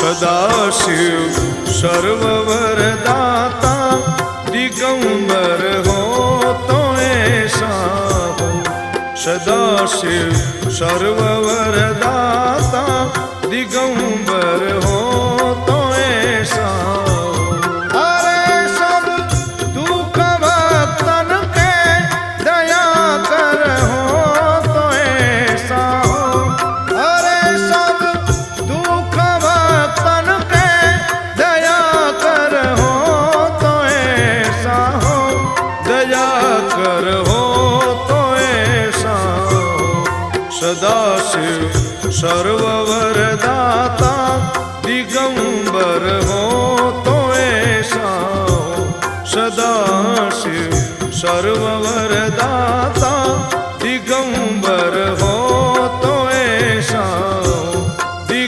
सदाशिव सर्ववरदाता दिगंबर हो तो ऐसा हो। सदाशिव सर्ववरदाता दिगंबर हो तो ऐसा हो। अरे सब दुख भक्तन के दया कर हो तो ऐसा हो। अरे सब दुख भक्तन के दया कर हो तो ऐसा हो। दया कर हो तो ऐसा हो। सदाशिव सर्ववरदाता दिगंबर हो तो ऐसा हो। सदाशिव सर्ववरदाता